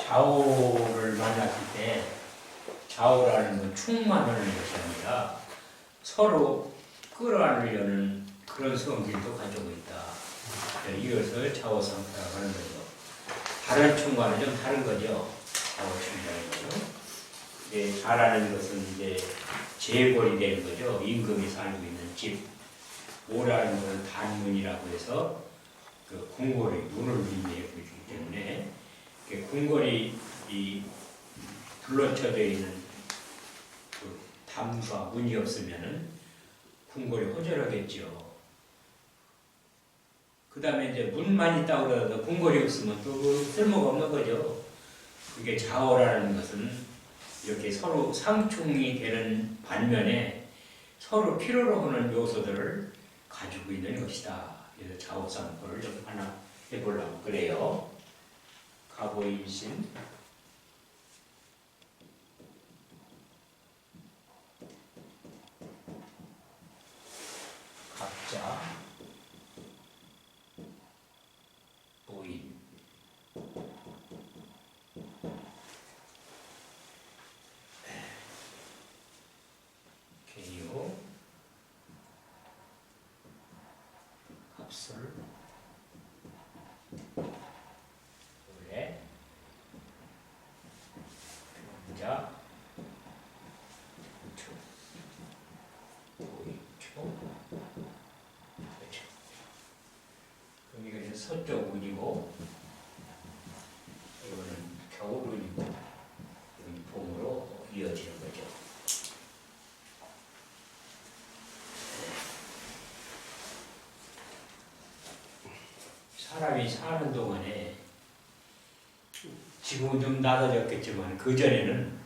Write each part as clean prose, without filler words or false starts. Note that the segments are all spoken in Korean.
좌우를 만났을 때 좌우라는 건 충만하는 것이 아니라 서로 끌어안으려는 그런 성질도 가지고 있다. 이것을 좌우상태라고 하는 거죠. 다른 충과는 좀 다른 거죠. 좌우충과는 거죠. 좌라는 것은 이제 재골이 되는 거죠. 임금이 살고 있는 집. 오라는 것은 단문이라고 해서 그 궁궐이 문을 의미하고 있기 때문에 궁궐이 이 둘러쳐져 있는 그 담과 문이 없으면은 궁궐이 허전하겠죠. 그 다음에 이제 문만 있다고 그러도 궁궐이 없으면 또 쓸모가 없는 거죠. 그게 좌우라는 것은 이렇게 서로 상충이 되는 반면에 서로 필요로 하는 요소들을 가지고 있는 것이다. 그래서 좌우상표를 좀 하나 해보려고 그래요. 가보임신, 각자, 보임, 개요, 합술, 의뢰, 병자, 초, 보임초, 그렇죠. 그럼 이것은 서쪽 운이고 이거는 겨울 운이고 이건 봄으로 이어지는 거죠. 사람이 사는 동안에 지금은 좀 낮아졌겠지만 그 전에는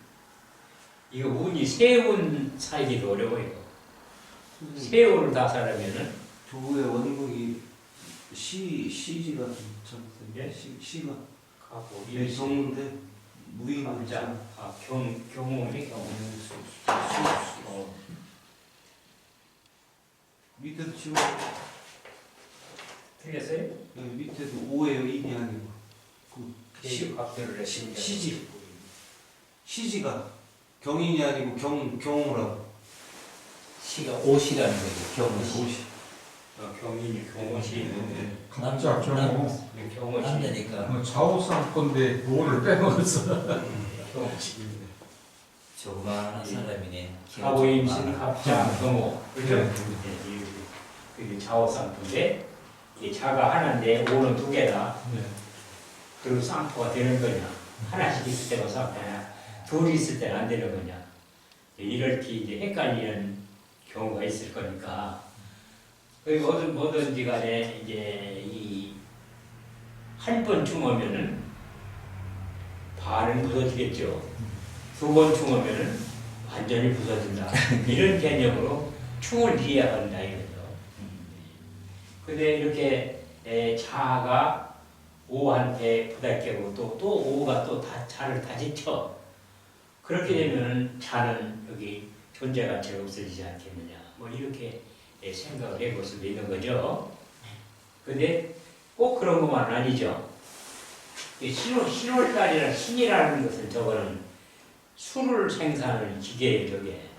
이거 운이 세 운 살기도 어려워요. 세 운을 다 살려면은 조의 원국이 시지가 참 시가 가고 경인데 무인은 감자 경운이 밑에도 지금 틀렸어요? 밑에도 오예요. 인이 아니고 그 각별을 했습니다. 시지가 경인이 아니고 경우라고. 시가 옷이라는 거죠. 경옷이. 경인이 경옷이 각자 경호 경옷이 남자니까 좌우상권데 오를 빼먹었어. 경옷이 조그마한 사람이네. 가보임신 갑자 경호 그죠? 그게 좌우상표인데 이게 자가 하나인데 오는 두 개다. 그럼 쌍포가 되는 거냐? 하나씩 있을 때가 쌍포냐? 둘이 있을 때는 안 되는 거냐? 이렇게 이제 헷갈리는 경우가 있을 거니까. 뭐든지 간에 이제 이 한 번 충하면은 반은 부서지겠죠. 두 번 충하면은 완전히 부서진다. 이런 개념으로 충을 이해한다 이거죠. 근데 이렇게 자가 오한테 부닥치고 또 오가 또 자를 다지쳐. 그렇게 되면은 자는 여기 존재 가치가 없어지지 않겠느냐. 뭐 이렇게 생각을 해볼 수도 있는 거죠. 근데 꼭 그런 것만 아니죠. 신월달이라는 신이라는 것은 저거는 술을 생산하는 기계의 저게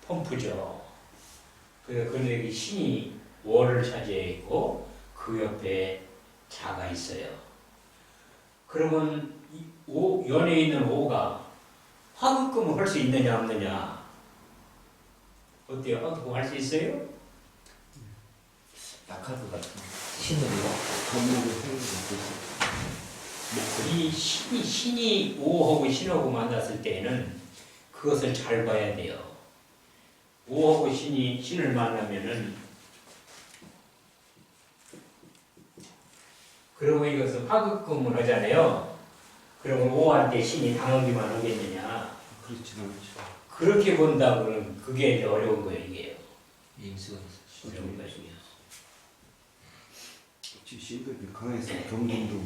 펌프죠. 그런데 여기 신이 월을 차지해 있고 그 옆에 자가 있어요. 그러면 연에 있는 오가 화급금을 할 수 있느냐 없느냐? 어때요? 화급금 할 수 있어요? 약할 것 같은 신으로 이 신이 오하고 신하고 만났을 때에는 그것을 잘 봐야 돼요. 오하고 신을 만나면은 그리고 이것은 화급금을 하잖아요. 그러면 오한테 신이 당하기만 하겠느냐? 그렇진 않죠. 그렇게 본다고는 그게 이제 어려운 거예요, 이게요. 임수가 어려운 거예요. 신들이 강해서 경동도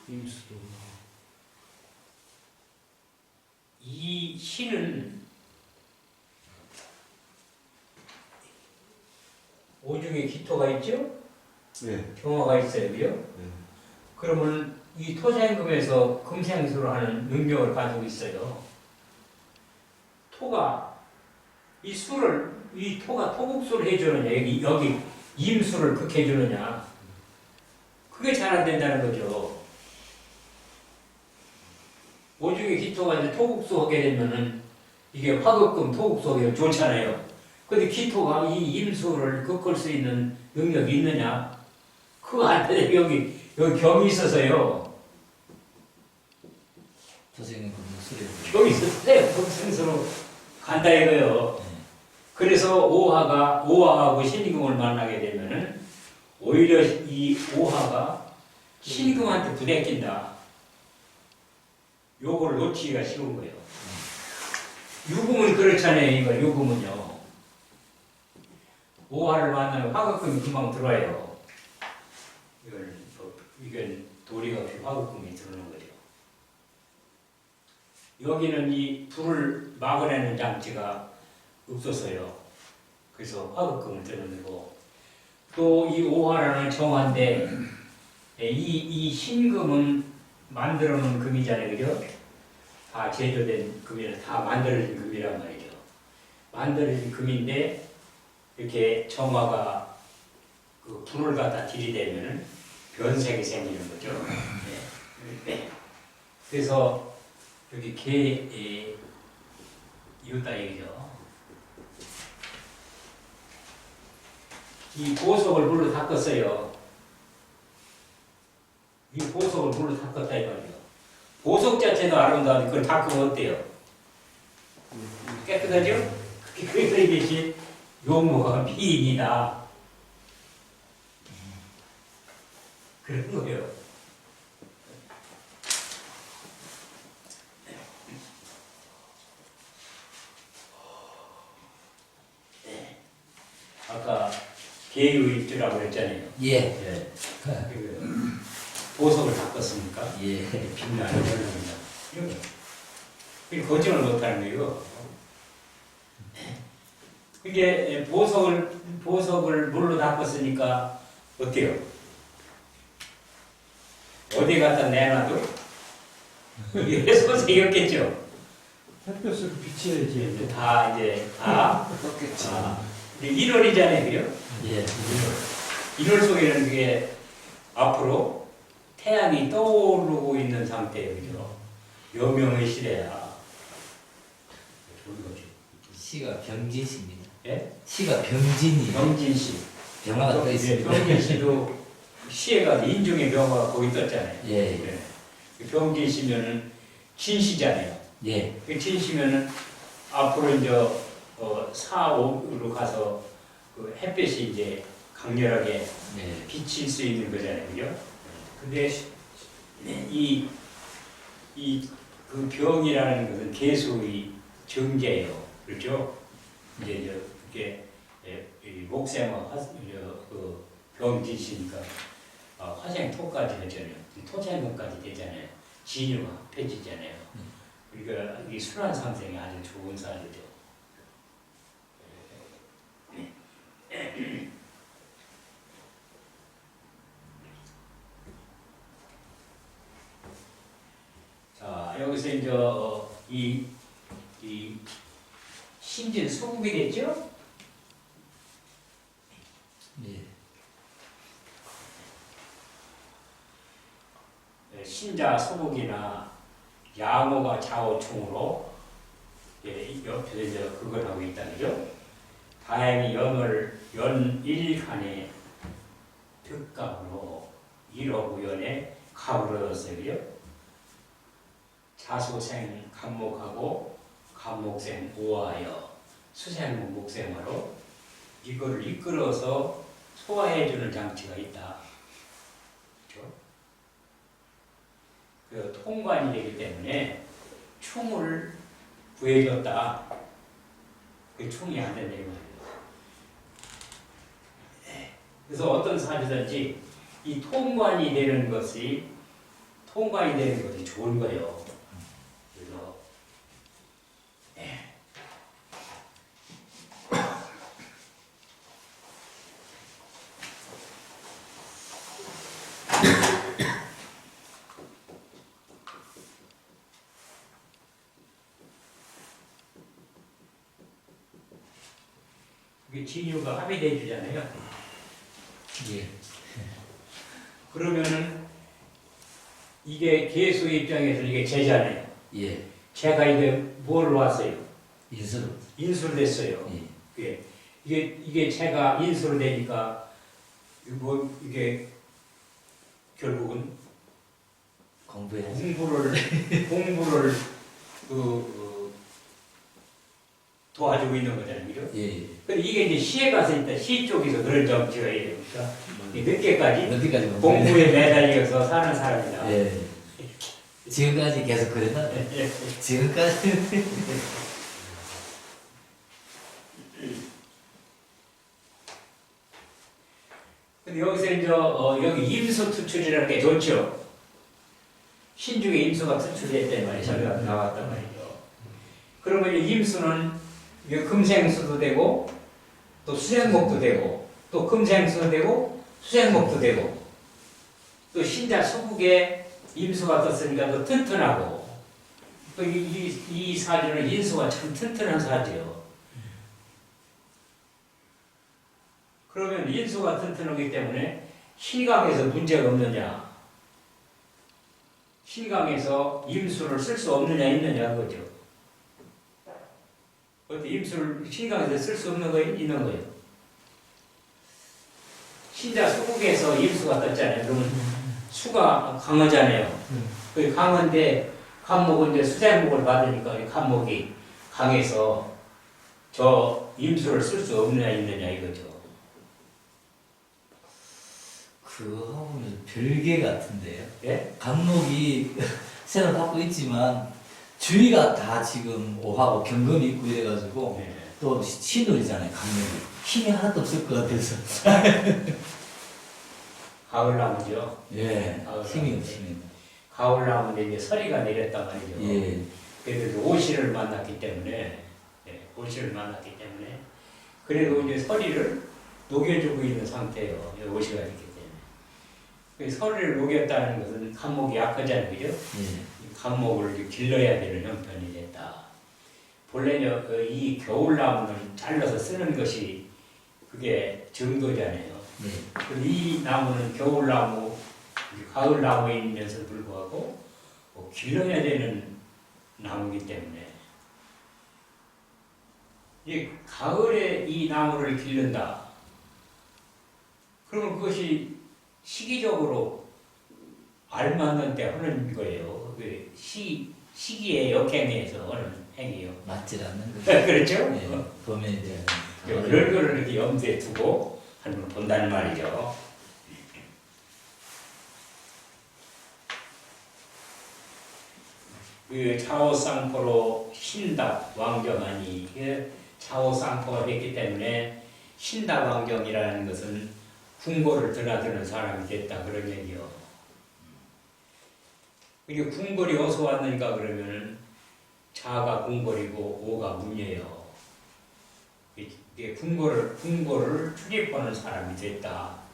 임수도 이 신은 오중에 기토가 있죠? 네. 경화가 있어요, 그죠? 네. 그러면 이 토생금에서 금생수를 하는 능력을 가지고 있어요. 토가 이 수를 이 토가 토국수를 해주느냐 여기 임수를 극해 주느냐 그게 잘 안 된다는 거죠. 오중에 기토가 이제 토국수 하게 되면은 이게 화극금 토국수 하게 좋잖아요. 근데 기토가 이 임수를 극할 수 있는 능력이 있느냐? 그거 안 돼. 여기 경이 있어서요. 선생님 그 목소리. 경이 있었어요. 금생수로 간다 이거요. 그래서 오화하고 신금을 만나게 되면은 오히려 이 오화가 신금한테 부대낀다. 요걸 놓치기가 쉬운 거예요. 유금은 그렇잖아요. 이거 유금은요. 오화를 만나면 화극금이 금방 들어와요. 이건 도리가 없이 화극금이 들어오는 거죠. 여기는 이 불을 막아내는 장치가 없어서요. 그래서 화극금을 드는 거고 또 이 오화라는 정화인데 이 신금은 만들어 놓은 금이잖아요. 그죠? 다 제조된 금이라 다 만들어진 금이란 말이죠. 만들어진 금인데 이렇게 정화가 그 불을 갖다 들이대면은 변색이 생기는 거죠. 네. 그래서 여기 개 이웃다 얘기죠. 이 보석을 물로 닦았어요. 이 보석을 물로 닦았다 이 말이에요. 보석 자체도 아름다운데 그걸 닦으면 어때요? 깨끗하죠? 그래서 이것이 용모가 미인이다. 그런 거예요. 아까 개유입주라고 했잖아요. 예. 예. 보석을 닦았습니까? 예. 빛나는 별로입니다. 이게 거짓말 못하는 거예요. 이게 보석을 물로 닦았으니까 어때요? 어디 갖다 내놔도 이게 소생이었겠죠. 햇볕을 비치해야지. 다 이제 다 떴겠지. 1월이잖아요, 그죠? 예. 1월 속에는 그게 앞으로 태양이 떠오르고 있는 상태예요, 그죠? 여명의 시대야. 좋은 거죠. 시가 병진시입니다. 예? 시가 병진이. 병진시. 병화가 떠 있습니다. 병진시도 시에가 인중의 병화가 거기 떴잖아요. 예. 예. 병진시면은 진시잖아요. 예. 그 진시면은 앞으로 이제 4, 5로 가서 그 햇볕이 이제 강렬하게 예. 비칠 수 있는 거잖아요, 그죠? 근데 그 병이라는 것은 개수의 정제예요, 그렇죠? 이제 이게 목생화 그 병지시니까 화생토까지 되잖아요, 토생금까지 되잖아요, 진유가 펴지잖아요. 그러니까 이 순환 상생이 아주 좋은 사주죠. 자, 여기서 이제 이 신진 소국이겠죠? 예. 신자 소국이나 양호가 좌우충으로 옆에서 이제 그걸 하고 있다, 그죠? 다행히 연일간의 득갑으로 1억 우연에 갑을 얻었어요, 그죠? 자소생 갑목하고 갑목생 오하여 수생목 목생으로 이거를 이끌어서 소화해주는 장치가 있다. 그렇죠? 그 통관이 되기 때문에 충을 구해줬다. 그 충이 안 된다 이 말이에요. 그래서 어떤 사주든지 이 통관이 되는 것이 좋은 거예요. 그래서 진유가 합의돼 주잖아요. 예. 그러면은 이게 개수 입장에서 이게 제자네요. 예. 제가 이게 뭘 왔어요? 인수로. 인수를 냈어요. 예. 예. 이게 제가 인수를 내니까 이게 결국은 공부해. 공부를 도와주고 있는 거잖아요, 그죠? 예. 근데 이게 이제 시에 가서 일단 시 쪽에서 그런 점지가 해요. 그러니까 늦게까지 어디까지 공부에 매달려서 사는 사람이다. 예. 지금까지 계속 그랬나? 예. 지금까지. 근데 여기서 이제 여기 임수 투출이라는 게 좋죠. 신중에 임수가 투출됐단 말이죠. 저기가 나왔단 말이죠. 그러면 이 임수는 이게 금생수도 되고 또 수생목도 되고 또 금생수도 되고 수생목도 되고 또 신자 수국에 임수가 떴으니까 더 튼튼하고 또 이 사주는 인수가 참 튼튼한 사주요. 그러면 인수가 튼튼하기 때문에 신강에서 문제가 없느냐? 신강에서 임수를 쓸 수 없느냐 있느냐 그거죠. 어때 임수를 신강에서 쓸 수 없는 거 있는 거예요. 신자 수국에서 임수가 떴잖아요. 그러면 수가 강하잖아요. 그 강한데 간목은 이제 수자목을 받으니까 이 간목이 강해서 저 임수를 쓸 수 없느냐 있느냐 이거죠. 그거하고는 별개 같은데요. 예? 간목이 새로 갖고 있지만 주위가 다 지금 오하고 경금이 있고 이래가지고 네. 또 신돌이잖아요. 간목이 힘이 하나도 없을 것 같아서. 가을나무죠. 예. 가을 힘이 나무. 없습니다. 가을나무인데 이제 서리가 내렸단 말이죠. 예. 그래도 오시를 만났기 때문에, 오시를 만났기 때문에, 그래도 이제 서리를 녹여주고 있는 상태예요. 오시가 있기 때문에. 그 서리를 녹였다는 것은 간목이 약하잖아요, 그죠? 예. 간목을 길러야 되는 형편이 됐다. 본래는 이 겨울나무는 잘라서 쓰는 것이 그게 정도잖아요. 예. 근데 이 나무는 겨울나무, 가을나무이면서 불구하고 길러야 되는 나무이기 때문에 이 가을에 이 나무를 기른다. 그러면 그것이 시기적으로 알맞는 때 하는 거예요. 그 시기에 역행해서 하는 행위요. 맞질 않는 거죠. 그렇죠? 예. 봄에 이제 그런 거를 이렇게 염두에 두고 한번 본다는 말이죠. 그 차오쌍포로 신답 왕경하니 차오쌍포가 됐기 때문에 신답 왕경이라는 것은 궁궐을 드나드는 사람이 됐다 그런 얘기요. 이게 궁궐이 어디서 왔는가 그러면은 자가 궁궐이고 오가 문이에요. 이게 궁궐을 출입하는 사람이 됐다.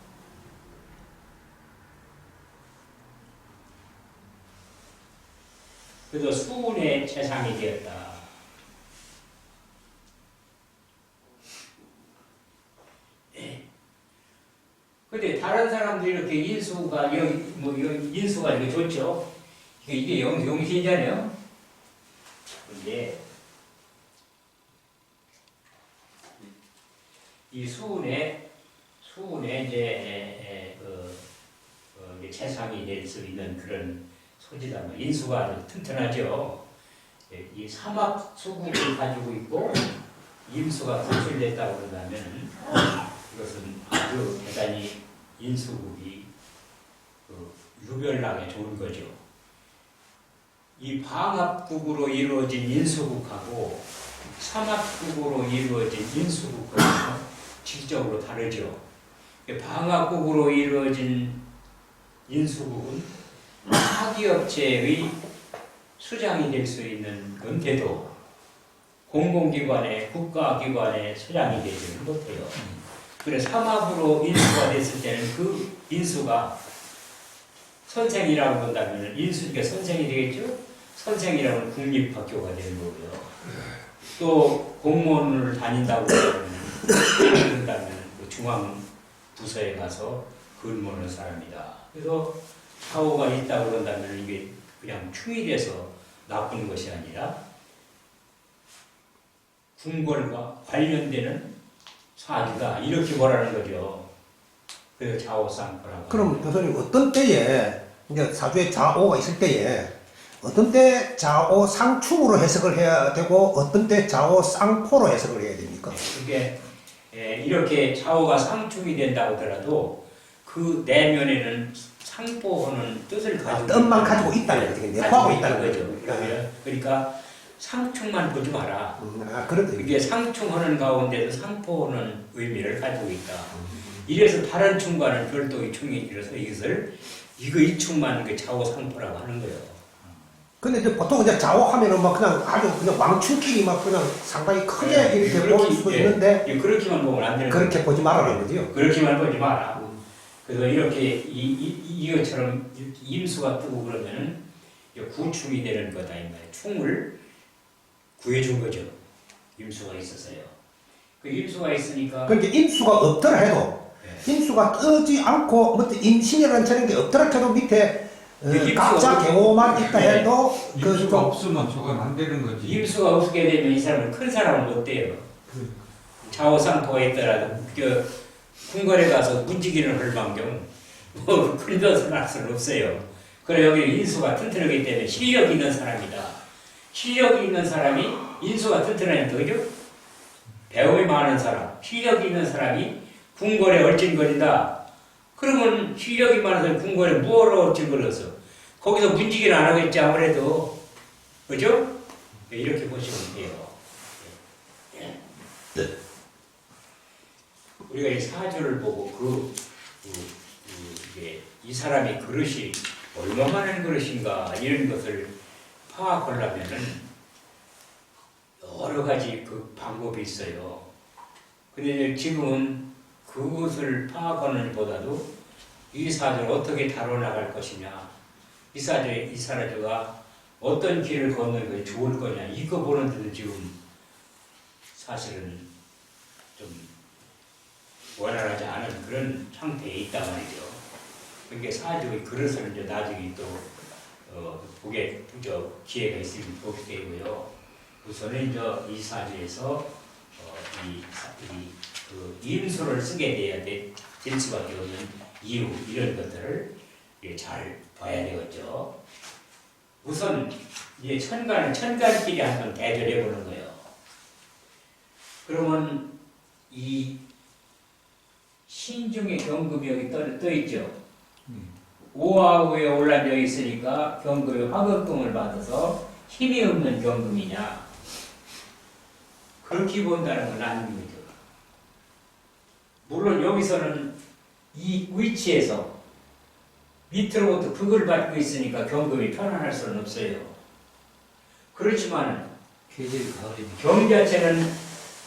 그래서 수운의 재상이 되었다. 근데 다른 사람들이 이렇게 인수가 여기 인수가 이게 좋죠. 이게 용신이잖아요. 근데 이 수운에 이제 이제 재상이 될 수 있는 그런 소지다. 인수가 아주 튼튼하죠. 이 사막 수국을 가지고 있고 임수가 구출됐다고 그런다면 이것은 아주 대단히 인수국이 유별나게 좋은 거죠. 이 방합국으로 이루어진 인수국하고 사막국으로 이루어진 인수국하고 질적으로 다르죠. 방합국으로 이루어진 인수국은 사기업체의 수장이 될 수 있는 건데도 공공기관의 국가기관의 수장이 되지는 못해요. 그래서 사막으로 인수가 됐을 때는 그 인수가 선생이라고 본다면 인수니까 선생이 되겠죠? 선생이라면 국립학교가 되는 거고요. 또 공무원을 다닌다고 하면 그런다면 그 중앙 부서에 가서 근무하는 사람이다. 그래서 좌우가 있다고 그런다면 이게 그냥 충일해서 나쁜 것이 아니라 궁궐과 관련되는 사주다 이렇게 보라는 거죠. 그래서 좌우쌍포라고. 그럼 교수님 어떤 때에 이제 사주에 좌오가 있을 때에 어떤 때 좌오 상충으로 해석을 해야 되고 어떤 때 좌오 쌍포로 해석을 해야 됩니까? 그게 이렇게 좌우가 상충이 된다고 하더라도 그 내면에는 상포하는 뜻을 가지고 뜻만 가지고 있다는 거죠. 내포하고 있다는 거죠. 그러니까 상충만 보지 마라. 그렇죠. 이게 상충하는 가운데도 상포하는 의미를 가지고 있다. 이래서 다른 충과는 별도의 충이 이래서 이것을 이 충만 그 좌우 상포라고 하는 거예요. 근데 이제 보통 이제 좌오하면은 막 그냥 아주 그냥 왕충끼리 막 그냥 상당히 크게 이렇게 볼 수도 있는데 그렇게만 보면 안 되는 그렇게 거예요. 보지 말라는 거죠. 그렇게만 보지 마라. 그래서 이렇게 이것처럼 임수가 뜨고 그러면은 구충이 되는 거다 이 말이에요. 충을 구해준 거죠. 임수가 있었어요. 그 임수가 있으니까 그러니까 임수가 없더라 해도 임수가 뜨지 않고 뭐 임신이라는 저런 게 없더라 해도 밑에 각자 경호만 있다 해도 임수가 좀 없으면 저건 안 되는 거지. 임수가 없게 되면 이 사람은 큰 사람은 못 돼요. 좌우상포가 있더라도 궁궐에 가서 문지기를 할 망정 큰 것을 할 수는 없어요. 그래 여기 인수가 튼튼하기 때문에 실력이 있는 사람이다. 실력이 있는 사람이 인수가 튼튼하니까 그죠? 배움이 많은 사람, 실력이 있는 사람이 궁궐에 얼찐거린다. 그러면 실력이 많은 사람이 궁궐에 뭐하러 얼찐거렸어? 거기서 문지기를 안 하겠지 아무래도. 그죠? 이렇게 보시면 돼요. 우리가 이 사주를 보고 이게 이 사람이 그릇이 얼마만한 그릇인가 이런 것을 파악하려면은 여러 가지 그 방법이 있어요. 근데 지금은 그것을 파악하는 보다도 이 사주를 어떻게 다뤄나갈 것이냐, 이 사주가 어떤 길을 걷는 것이 좋을 거냐, 이거 보는데도 지금 사실은 좀 원활하지 않은 그런 상태에 있단 말이죠. 그러니까 사주의 그릇을 이제 나중에 또 보게 기회가 있으면 보게 되고요. 우선은 이제 이 사주에서 그 임수를 쓰게 될 수밖에 없는 이유 이런 것들을 잘 봐야 되겠죠. 우선 이제 천간끼리 한번 대결해 보는 거예요. 그러면 이 신중의 경금이 여기 떠 있죠. 오하우에 올라져 있으니까 경금이 화급금을 받아서 힘이 없는 경금이냐? 그렇게 본다는 건 아닙니다. 물론 여기서는 이 위치에서 밑으로부터 극을 받고 있으니까 경금이 편안할 수는 없어요. 그렇지만 경 자체는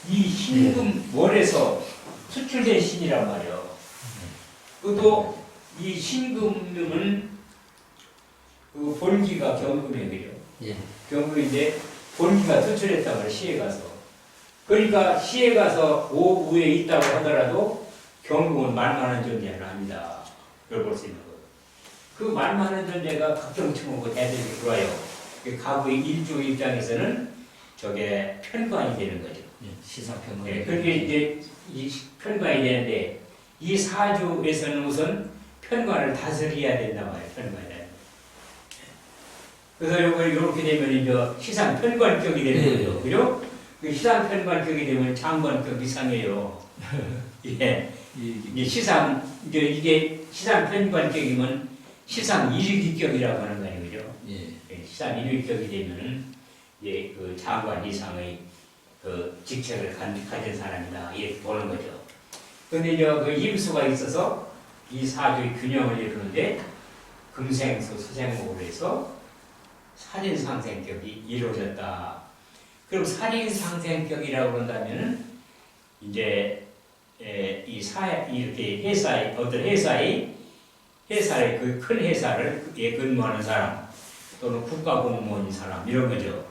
이 신금 월에서 수출된 신이란 말이에요. 그도 이 신금은 그 본기가 경금이에요. 예. 경금인데 본기가 수출했단 말이에요. 시에 가서. 그러니까 시에 가서 오후에 있다고 하더라도 경금은 말만한 존재는 아니다. 그걸 볼 수 있는 거예요. 그 말만한 존재가 각경충하고 대대적이 들어와요. 가부의 일주 입장에서는 저게 편관이 되는 거죠. 예. 시사평론. 네, 그렇게 이제 이 편관이 되는데 이 사주에서는 우선 편관을 다스려야 된단 말이에요. 편관을. 그래서 이렇게 되면 이제 시상 편관격이 되는 거죠. 그죠? 그 시상 편관격이 되면 장관격 이상이에요. 예. 이게 이게 시상 편관격이면 시상 일위기격이라고 하는 거 아니에요. 그죠? 예. 시상 일위격이 되면은 이제 그 장관 이상의 그 직책을 가진 사람이다. 이렇게 보는 거죠. 근데 이제 그 임수가 있어서 이 사주의 균형을 이루는데 금생수 수생목으로 해서 살인상생격이 이루어졌다. 그럼 살인상생격이라고 그런다면은 이제 이렇게 어떤 회사의 그 큰 회사를 근무하는 사람 또는 국가공무원인 사람 이런 거죠.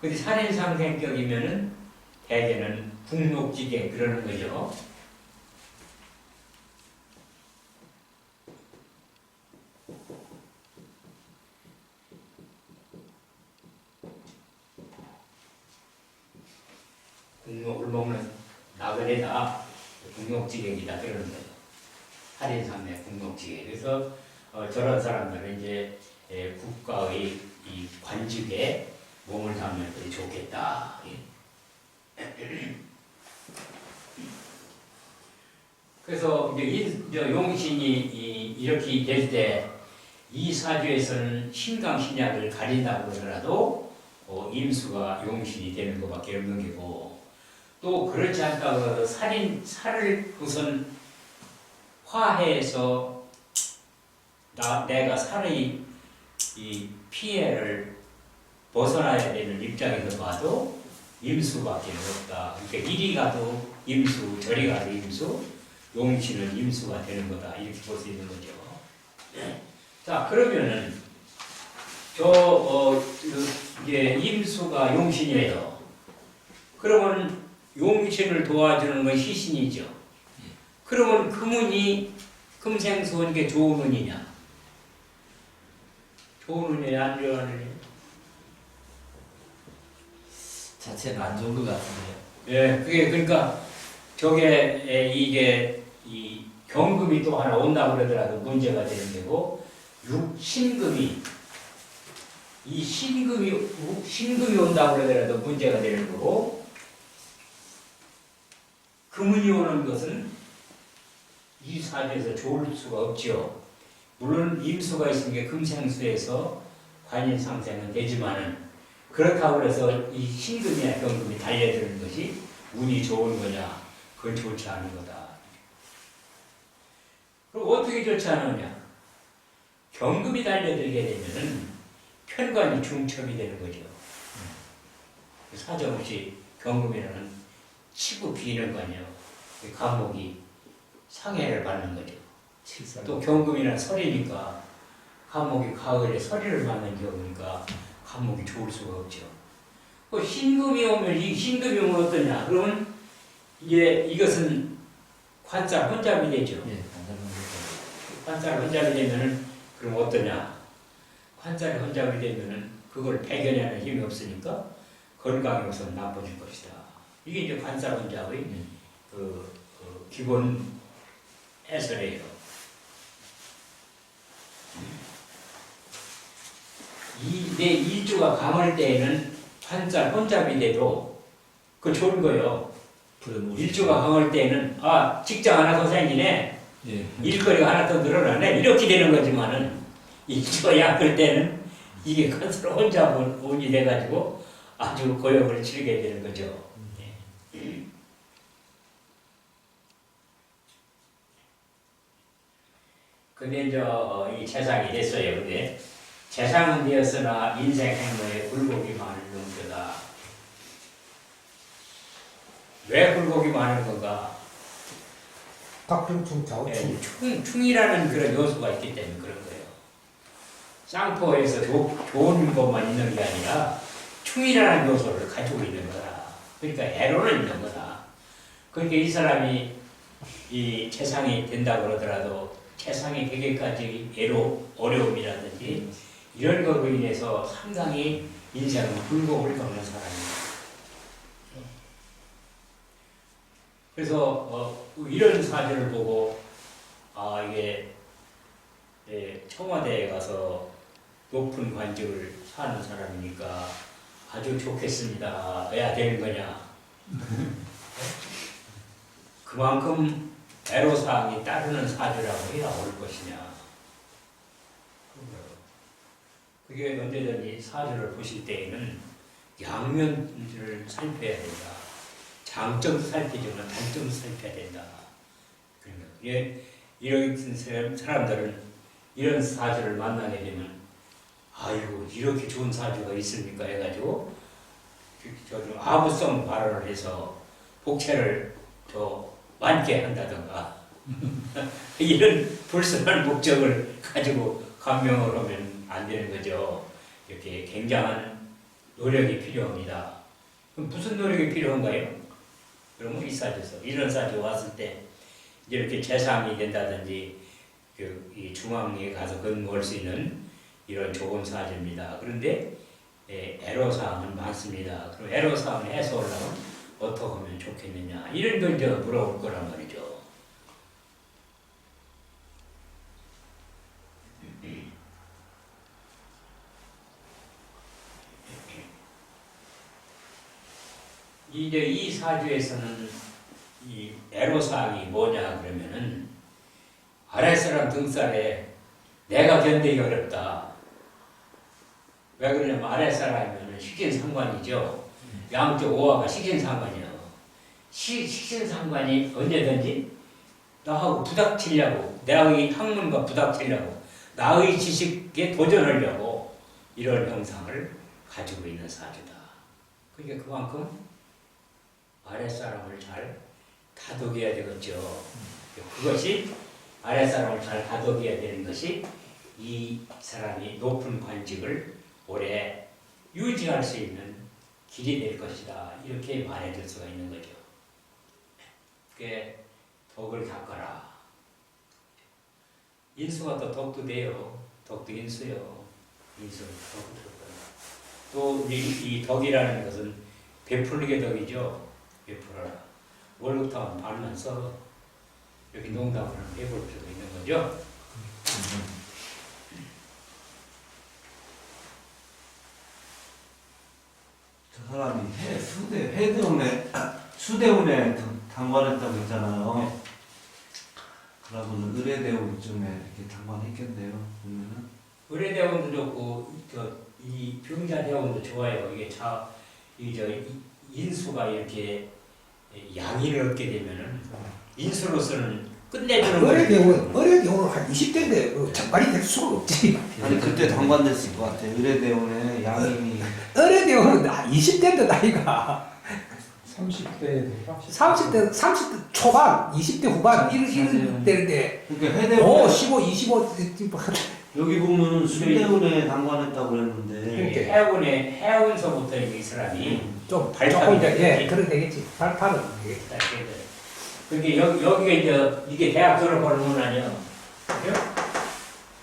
근데 살인상생격이면은 대개는 국록지게 그러는 거죠. 국록을 먹는 나그네다 국록지객이다 그러는 거죠. 살인상대 국록지객. 그래서 저런 사람들은 이제 국가의 이 관직에 몸을 담는 것이 좋겠다. 그래서 이제 용신이 이렇게 될 때 이 사주에서는 신강신약을 가린다고 하더라도 임수가 용신이 되는 것밖에 없는 게고, 또 그렇지 않다고 살을 우선 화해해서 내가 살의 이 피해를 벗어나야 되는 입장에서 봐도 임수밖에 없다. 그러니까 이리 가도 임수, 저리 가도 임수, 용신은 임수가 되는 거다. 이렇게 볼 수 있는 거죠. 자, 그러면은 이게 임수가 용신이에요. 그러면 용신을 도와주는 건 시신이죠. 그러면 금운이 금생수원 게 좋은 운이냐? 좋은 운이냐 안 좋은 운이냐? 자체는 안 좋은 것 같은데요. 예, 그게 그러니까 저게 이게 이 경금이 또 하나 온다고 그러더라도 문제가 되는 데고, 신금이 이 신금이 온다고 그러더라도 문제가 되는 거고, 금운이 오는 것은 이 사주에서 좋을 수가 없죠. 물론 임수가 있으니까 금생수에서 관인상생은 되지만은, 그렇다고 해서 이 신금이나 경금이 달려드는 것이 운이 좋은 거냐? 그건 좋지 않은 거다. 그럼 어떻게 좋지 않으냐? 경금이 달려들게 되면은 편관이 중첩이 되는 거죠. 사정없이 경금이라는 치고 비는 거냐? 감목이 상해를 받는 거죠. 또 경금이란 설이니까 감목이 가을에 설이를 맞는 경우니까 감목이 좋을 수가 없죠. 신금이 오면 이 신금이 오면 어떠냐? 그러면 이것은 관살 혼잡이 되죠. 예, 관살 혼잡이 되면은 그럼 어떠냐? 관살이 혼잡이 되면은 그걸 배견하는 힘이 없으니까 건강이 우선 나빠질 것이다. 이게 이제 관살 혼잡의 기본 해설이에요. 내 일주가 강할 때에는 관살 혼잡이 돼도 그 좋은 거예요. 일주가 강할 때에는 직장 하나 더 생기네. 예. 일거리가 하나 더 늘어나네. 이렇게 되는 거지만은 일주가 약할 때는 이게 관살 혼잡이 돼가지고 아주 고역을 치르게 되는 거죠. 근데 이제 이 재상이 됐어요. 근데 재상은 되었으나 인생 행로에 굴곡이 많은 용도다. 왜 굴곡이 많은 건가? 박중충 좌우충. 충이라는 그런 요소가 있기 때문에 그런 거예요. 쌍포에서 좋은 것만 있는 게 아니라 충이라는 요소를 가지고 있는 거다. 그러니까 애로는 있는 거다. 그러니까 이 사람이 이 재상이 된다고 그러더라도 재상이 되기까지 어려움이라든지 이런 것으로 인해서 상당히 인생은 굴곡을 겪는 사람입니다. 그래서 이런 사주를 보고 이게 청와대에 가서 높은 관직을 사는 사람이니까 아주 좋겠습니다. 해야 되는 거냐? 그만큼 애로사항이 따르는 사주라고 해야 올 것이냐? 그게 언제든지 사주를 보실 때에는 양면을 살펴야 된다. 장점도 살피지만 단점도 살펴야 된다. 그러니까 이런 사람들은 이런 사주를 만나게 되면 아이고 이렇게 좋은 사주가 있습니까 해가지고 좀 아부성 발언을 해서 복채를 더 많게 한다던가 이런 불순한 목적을 가지고 감명을 하면 안 되는 거죠. 이렇게 굉장한 노력이 필요합니다. 그럼 무슨 노력이 필요한가요? 그러면 이 사주에서 이런 사주 왔을 때 이렇게 재상이 된다든지 이 중앙에 가서 근무할 수 있는 이런 좋은 사주입니다. 그런데 애로사항은 많습니다. 그럼 애로사항을 해소하려면 어떻게 하면 좋겠느냐 이런 걸 이제 물어볼 거란 말이죠. 이제 이 사주에서는 이 애로사항이 뭐냐 그러면은 아랫사람 등살에 내가 견디기 어렵다. 왜 그러냐면 아랫사람이면 식신상관이죠. 양쪽 오화가 식신상관이요. 식신상관이 언제든지 나하고 부닥치려고 나의 학문과 부닥치려고 나의 지식에 도전하려고 이런 형상을 가지고 있는 사주다. 그러니까 그만큼 아랫사람을 잘 다독여야 되겠죠. 그것이 아랫사람을 잘 다독여야 되는 것이 이 사람이 높은 관직을 오래 유지할 수 있는 길이 될 것이다. 이렇게 말해줄 수가 있는 거죠. 그게 덕을 닦아라. 인수가 또 덕도 돼요. 덕도 인수요. 인수 덕도 덕. 또 이 덕이라는 것은 베풀게 덕이죠. 베풀어라. 월급 타면 반만 써. 이렇게 농담을 해볼 필요가 있는 거죠. 저 사람이 수대운에 당관했다고 했잖아요. 그러면 의뢰대운쯤에 이렇게 당관했겠네요. 보면은 의뢰대원도 좋고 이 병자대원도 좋아요. 이게 인수가 이렇게 양의를 얻게 되면은 인수로서는 끝내주는 거예요. 어려 경우는 한 20대인데 그 장관이 될 수가 없지. 아니 그때 당관됐을 것 같아요. 의뢰대운에 양인이 어려 경우는 한 20대인데 나이가 30대 30대 초반, 20대 후반 이런 때인데 그러니까 해대운 15, 25 여기 보면 수대운에 당관했다고 그랬는데 이렇게 해운서부터 이 사람이 좀 발판이 조금 이제 되겠지. 그런 되겠지. 발판은 되게. 그게 여기가 이제 이게 대학 졸업하는 문 아니야? 그죠?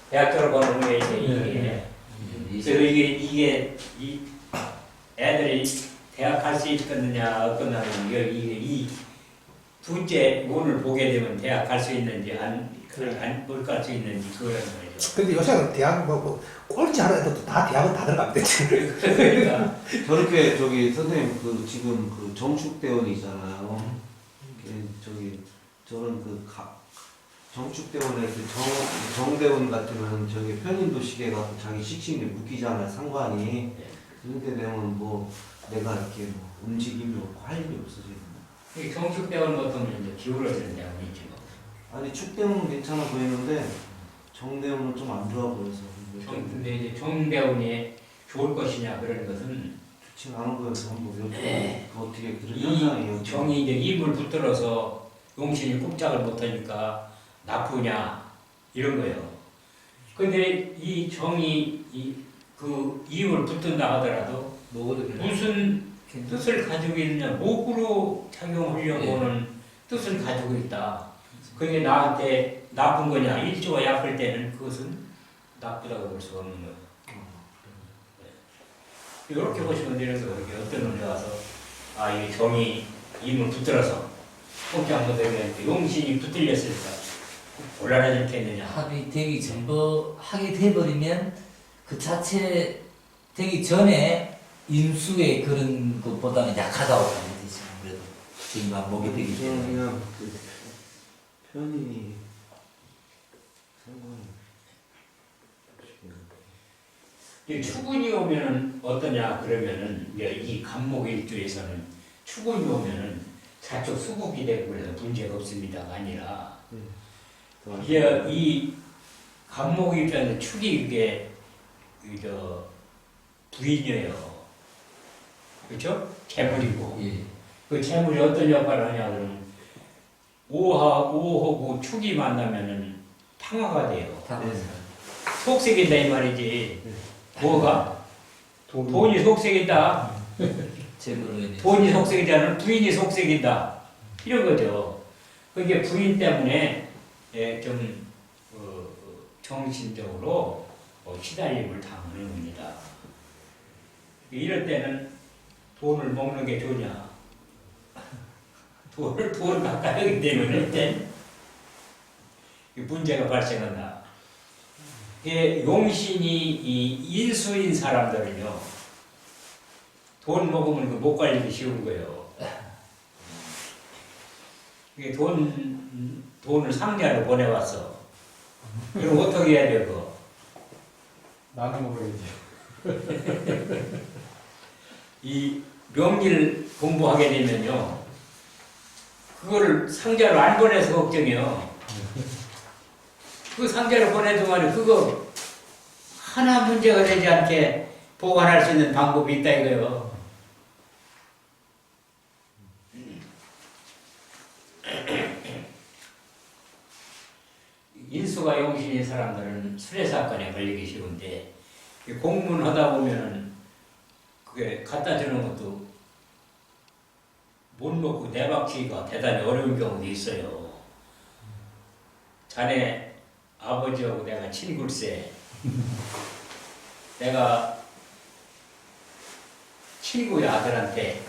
대학 졸업하는 문에 이제 이게 그래서 이게 이 애들이 대학 갈 수 있겠느냐 없겠느냐 이 둘째 문을 보게 되면 대학 갈 수 있는지 못 갈 수 있는지 그거란 말이죠. 근데 요새는 대학 뭐 꼴찌 하나 해도 다 대학은 다 들어가면 되지. 그러니까 저렇게 선생님 그 지금 그 정축대원이잖아요. 저런 정축대원에 정대원 같으면 저기 편인도 시계 갖고 자기 식신이 묶이잖아요. 상관이. 그렇게 되면 뭐 내가 이렇게 뭐 움직임이 없고 할 일이 없어지는 이 경축대원 같은 이제 기울어지는 대원이지 뭐. 아니 축대원은 괜찮아 보이는데 정대원은 좀 안 좋아 보여서 근데 이제 정대원이 좋을 것이냐 그런 것은 좋지 않은 거여서 한번 그 어떻게 그런 이 현상이에요. 정이 이제 입을 붙들어서 용신이 꼼짝을 못하니까 나쁘냐 이런 거예요. 근데 이 정이 그 입을 붙든다 하더라도 무슨 뜻을 가지고 있느냐 목으로 작용하려고 하는 뜻을 가지고 있다. 그게 나한테 나쁜 거냐 일조가 약할 때는 그것은 나쁘다고 볼 수가 없는 거예요. 이렇게 보시면 되는 거예요. 이렇게 어떤 놈이 와서 이 정이 입을 붙들어서 꼼짝 못하게 용신이 붙들렸으니까 곤란하지 않겠느냐. 합이 되기 전부 하게 돼버리면 그 자체 되기 전에 인수의 그런 것보다는 약하다고 보면 되지. 그래도 지금 반복이 되기 때문에. 그냥 그 편인이 상관이 이 추군이 오면은 어떠냐 그러면은 이제 이 간목일주에서는 추군이 오면은 사적 수국이 되고 그래서 문제가 없습니다가 아니라 이제 이 간목일주에는 축이 이게 부인이에요. 그렇죠? 재물이고 예. 그 재물이 어떤 역할을 하냐 그러면 오하고 축이 만나면은 탕화가 돼요. 속색인다 이 말이지. 뭐가? 돈이 속색인다. 재물로 인해 돈이 속색이잖아. 부인이 속색인다. 이런 거죠. 그게 부인 때문에 좀 정신적으로 시달림을 당하는 겁니다. 이럴 때는 돈을 먹는 게 좋냐? 돈을 가까이 하기 때문에 문제가 발생한다. 용신이 이 인수인 사람들은요, 돈 먹으면 못 관리기 쉬운 거예요. 이게 돈을 상자로 보내왔어. 그럼 어떻게 해야 되고? 나눠 먹어야지. 이 명리를 공부하게 되면요, 그거를 상자로 안 보내서 걱정이요. 그 상자로 보내동안에 그거 하나 문제가 되지 않게 보관할 수 있는 방법이 있다 이거요. 인수가 용신인 사람들은 수레사건에 걸리기 쉬운데 공문하다 보면은 그게 갖다 주는 것도 못 놓고 내박치기가 대단히 어려운 경우도 있어요. 자네 아버지하고 내가 친구일세. 내가 친구의 아들한테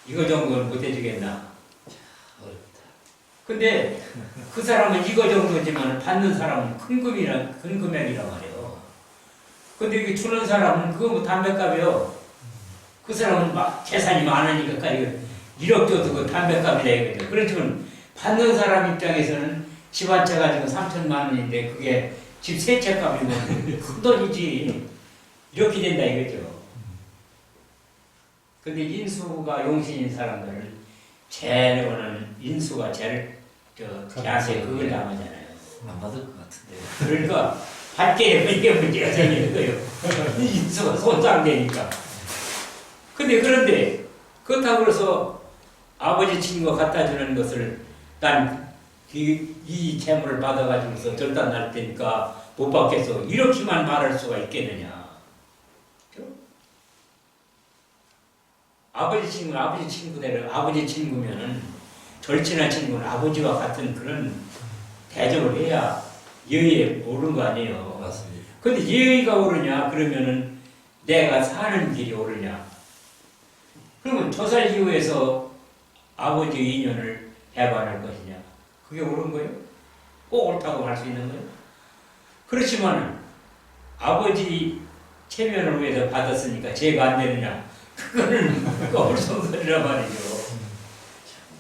이거 정도는 못 해주겠나? 어렵다. 근데 그 사람은 이거 정도지만 받는 사람은 큰 금액이란 말이에요. 근데 이게 주는 사람은 그거 뭐 담배값이요. 그 사람은 막 재산이 많으니까 1억 줘도 그 담배값이라 이거죠. 그렇지만 받는 사람 입장에서는 집 한 채 가지고 3천만 원인데 그게 집 세 채 값이면 큰 돈이지. 이렇게 된다 이거죠. 근데 인수가 용신인 사람들은 제일로는 인수가 제일 자세 그걸 당하잖아요. 안 받을 것 같은데. 그러니까 받게 되면 이게 문제가 생기는 거예요. 인수가 손상되니까. 그런데 그렇다고 해서 아버지 친구가 갖다 주는 것을 난 이 재물을 받아가지고서 절단 날 테니까 못 받겠어. 이렇게만 말할 수가 있겠느냐. 그렇죠? 아버지 친구대로 아버지 친구면은 절친한 친구는 아버지와 같은 그런 대접을 해야 예의에 오른 거 아니에요. 맞습니다. 근데 예의가 오르냐 그러면은 내가 사는 길이 오르냐. 그러면 조살 이후에서 아버지의 인연을 배반할 것이냐. 그게 옳은 거예요? 꼭 옳다고 할 수 있는 거예요? 그렇지만 아버지 체면을 위해서 받았으니까 죄가 안 되느냐? 그거는 옳성소리란 말이죠.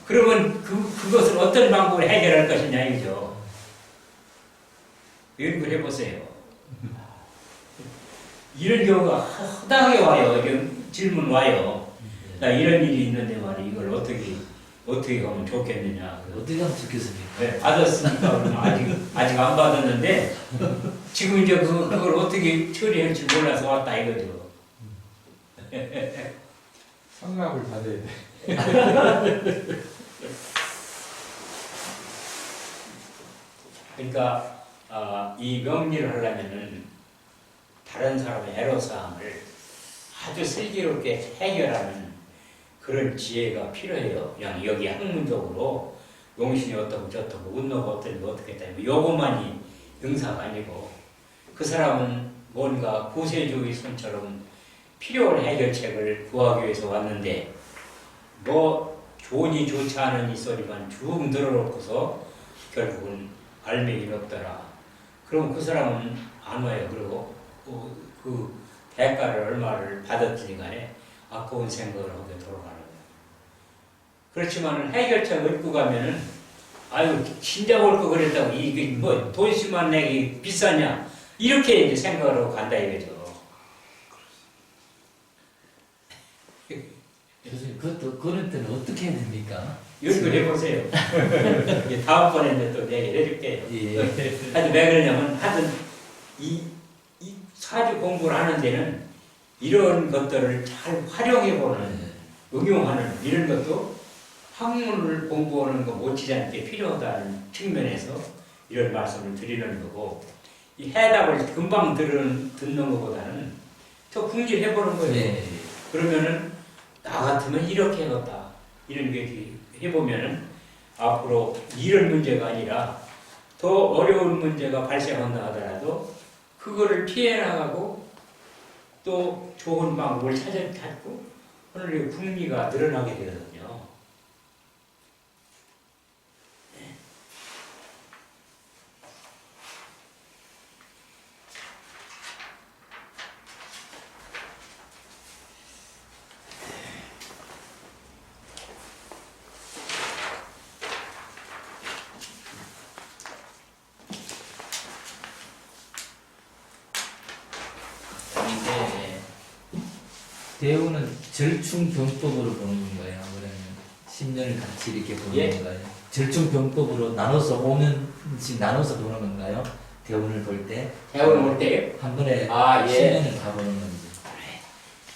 그러면 그것을 어떤 방법으로 해결할 것이냐 이거죠. 연구해 보세요. 이런 경우가 허다하게 와요. 이런 질문 와요. 나 이런 일이 있는데 말이야. 이걸 어떻게 하면 좋겠느냐. 어떻게 하면 좋겠습니까? 네, 받았으니까 아직 안 받았는데 지금 이제 그걸 어떻게 처리할지 몰라서 왔다 이거죠. 성납을 받아야 돼. 그러니까 이 명리를 하려면은 다른 사람의 애로사항을 아주 슬기롭게 해결하는 그런 지혜가 필요해요. 그냥 여기 학문적으로 용신이 어떻고 저떻고 운노가 어떻고 어떻게 했다. 요것만이 응사가 아니고 그 사람은 뭔가 구세주의 손처럼 필요한 해결책을 구하기 위해서 왔는데 뭐 좋으니 좋지 않은 이 소리만 쭉 늘어놓고서 결국은 알맹이가 없더라. 그럼 그 사람은 안 와요. 그리고 그 대가를 얼마를 받았든지 간에 아까운 생각을 하고 돌아가는 거예요. 그렇지만 해결책을 얻고 가면은 아유 진작 올 거 그랬다고 이게 뭐 돈씩만 내기 비싸냐 이렇게 이제 생각을 하고 간다 이거죠. 교수님 그럴 때는 어떻게 해야 됩니까? 연구를 해보세요. 다음번에 이제 또 얘기를 해줄게요. 예. 하여튼 왜 그러냐면 하여튼 이 사주 공부를 하는 데는 이런 것들을 잘 활용해보는 응용하는 이런 것도 학문을 공부하는 거 못지지 않게 필요하다는 측면에서 이런 말씀을 드리는 거고 이 해답을 금방 듣는 것보다는 더 궁질해보는 거예요. 네. 그러면은 나 같으면 이렇게 해봤다 이런 게 해보면은 앞으로 이런 문제가 아니라 더 어려운 문제가 발생한다 하더라도 그거를 피해 나가고 또 좋은 방법을 찾고 오늘 풍미가 늘어나게 되거든요. 이제 대우는 절충병법으로 보는 건가요? 그러면 10년을 같이 이렇게 보는 예? 건가요? 절충병법으로 나눠서 5년씩 나눠서 보는 건가요? 대운을 볼 때? 대운을 볼 때요? 한 번에 아, 예. 10년을 다 보는 건지.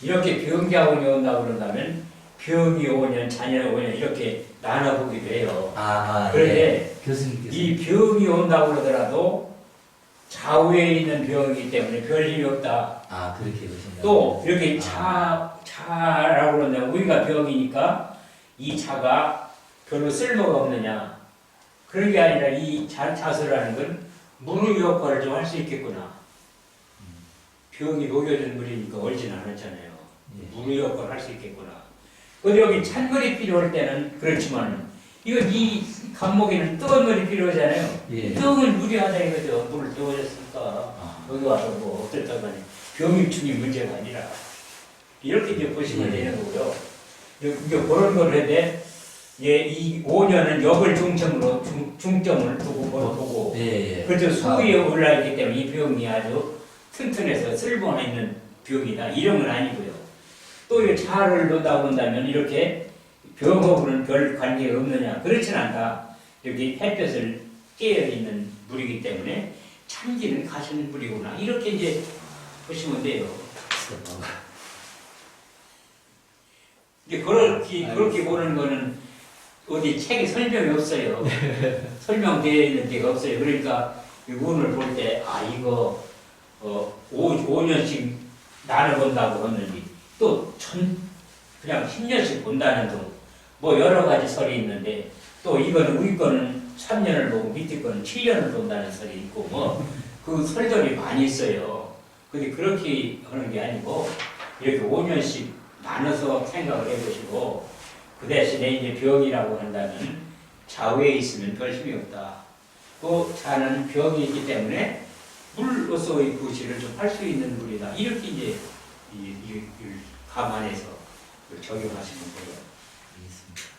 이렇게 병자운이 온다고 그런다면 병이 5년, 자녀 5년 이렇게 나눠보기도 해요. 그런데 예. 교수님께서 이 병이 온다고 그러더라도 좌우에 있는 병이기 때문에 별 일이 없다. 그렇게 보신다. 또 이렇게 자라고 그러는데 우리가 병이니까 이 자가 별로 쓸모가 없느냐. 그런 게 아니라 이 자수라는 건 문의 역할을 좀 할 수 있겠구나. 병이 녹여진 물이니까 얼진 않았잖아요. 예. 문의 역할을 할 수 있겠구나. 근데 여기 찬물이 필요할 때는 그렇지만 이건 이 감목에는 뜨거운 물이 필요하잖아요. 예. 뜨거운 물이 하다 이거죠. 물을 떠오셨으니까 여기 와서 뭐 어떨까 간에 병유충이 문제가 아니라 이렇게 이제 보시면 예. 되는 거고요. 이게 그런 걸 해대 이 5년은 역을 중점으로 중점을 두고 보고 예. 그렇죠. 수위에 올라있기 때문에 이 병이 아주 튼튼해서 쓸모가 있는 병이다 이런 건 아니고요. 또 이 자를 놓다 본다면 이렇게 병하고는 별 관계가 없느냐 그렇진 않다. 이렇게 햇볕을 쬐어 있는 물이기 때문에 참기는 가시는 물이구나 이렇게 이제 보시면 돼요. 이게 그렇게 보는 거는 어디 책에 설명이 없어요. 설명되어 있는 데가 없어요. 그러니까 이 운을 볼 때 이거 5년씩 나눠본다고 하는지 또 그냥 10년씩 본다는 등 뭐 여러 가지 설이 있는데 또 이거는 우리 거는 3년을 보고 밑에 거는 7년을 본다는 설이 있고 뭐 그 설들이 많이 있어요. 근데 그렇게 하는 게 아니고 이렇게 5년씩 나눠서 생각을 해보시고 그 대신에 이제 병이라고 한다면 좌우에 있으면 별 힘이 없다. 또 자는 병이 있기 때문에 물로서의 구실을 좀 할 수 있는 물이다. 이렇게 이제 이 감안해서 적용하시면 돼요. 알겠습니다.